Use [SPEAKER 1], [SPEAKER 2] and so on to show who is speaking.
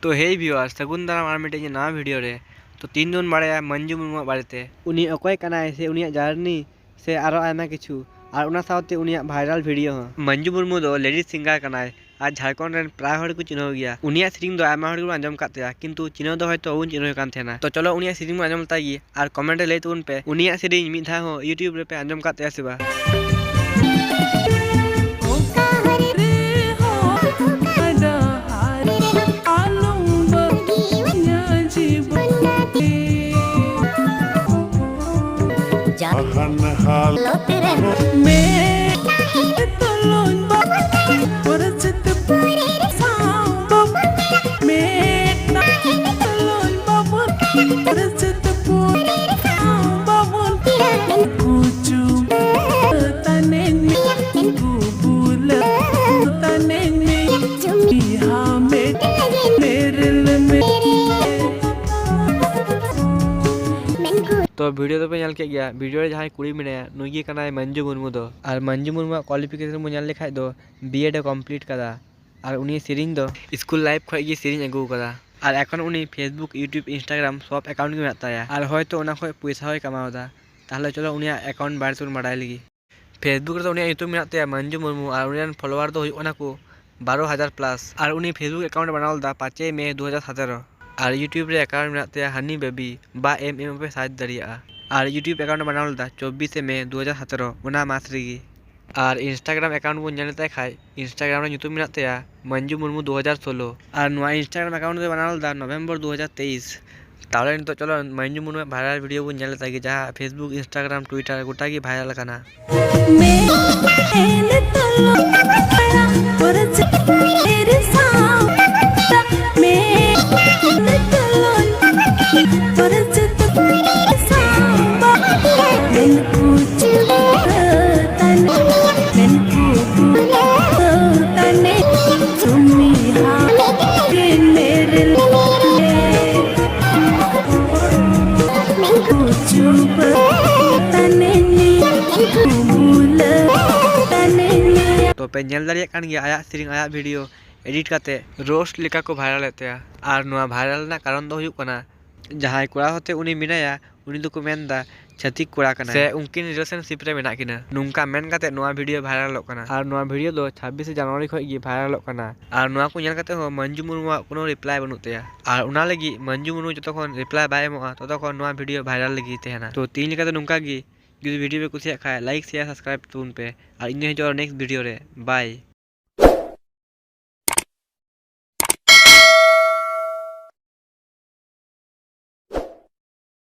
[SPEAKER 1] तो हे व्यूअर्स सगुन दाराम आर मिटे नवा वीडियो रे तो तीन जन बाड़ाया मंजू मुर्मू बारेते उनी अकोय कनाय से उनिया जर्नी से आरो आयमा किछु और उना साथते उनिया वायरल वीडियो ह मंजू मुर्मू दो लेडीज सिंगर कनाय आज झारखंड रेन प्राय हर को चिन्ह गया उनिया सेरिंग दो आयमा हर को आंजम कातेया किंतु चिन्ह दो हयतो उन चिन्ह कान थेना तो चलो उनिया सेरिंग आंजम तागी और कमेंट रे लैतुन पे उनिया सेरिंग मिद धा हो यूट्यूब रे पे आंजम कातेया से बा तो वीडियो तो पे नल के गया वीडियो रे जहां कुड़ी मिने नुगी कनाय मंजू मुर्मू दो और मंजू मुर्मू क्वालिफिकेशन मो नल लेखाय दो बीएड कंप्लीट कदा और उनी सेरिंग दो स्कूल लाइफ खय गी सेरिंग अगु कदा और एखन उनी फेसबुक यूट्यूब इंस्टाग्राम सब अकाउंट गे मेनाताया और हयतो उना खय पैसा होय कमावदा ताहले चलो उनिया अकाउंट बारे तुन बाडाय लगी फेसबुक रे तो उनिया यूट्यूब मेनाताया मंजू मुर्मू और उनियान फॉलोअर दो होना को 12,000 प्लस और उनी फेसबुक अकाउंट बनावलदा 5 मई 2017 और यूट्यूब रे अकाउंट मेनाताया हनी बेबी बा एम पे सार्च दाड़िया और यूट्यूब अकाउंट बनावलदा 24 मई 2017 उना मास रेगी और इंस्टाग्राम अकाउंट बो नेलता खाय इंस्टाग्राम रे यूट्यूब मेनाताया मंजू मुर्मू 2016 और नवा इंस्टाग्राम अकाउंट दे बनावलदा नवंबर 2023 ताहले तो चलो मंजू मुर्मू वायरल वीडियो बो नेलता कि जहां फेसबुक इंस्टाग्राम ट्विटर गोटा की वायरल कना तो पे नेल दाड़िया कान गया आया सेरिंग आया वीडियो एडिट करते रोस्ट लेका को वायरल लेते और नुआ वायरल ना कारण दो हुयुक कना जहां कोड़ा होते उनी मिनाया उनी दो को मेनदा छतिक कोड़ा कना से उनकिन रिलेशनशिप रे मेना किना नुंका मेन काते नुआ वीडियो वायरल कना और नुआ वीडियो दो 26 जनवरी खय गी वायरल कना और नुआ को नेल काते हो मंजू मुर्मू कोनो रिप्लाई बनुतेया और उना लगी मंजू मुर्मू जतखन रिप्लाई बाय एमोआ ततखन नुआ वीडियो वायरल लगी तेहना तो तीन लेका नुंका गी যদি ভিডিও पे कुछ खाए लाइक शेयर सब्सक्राइब तुन पे और इन जो नेक्स्ट वीडियो रे बाय।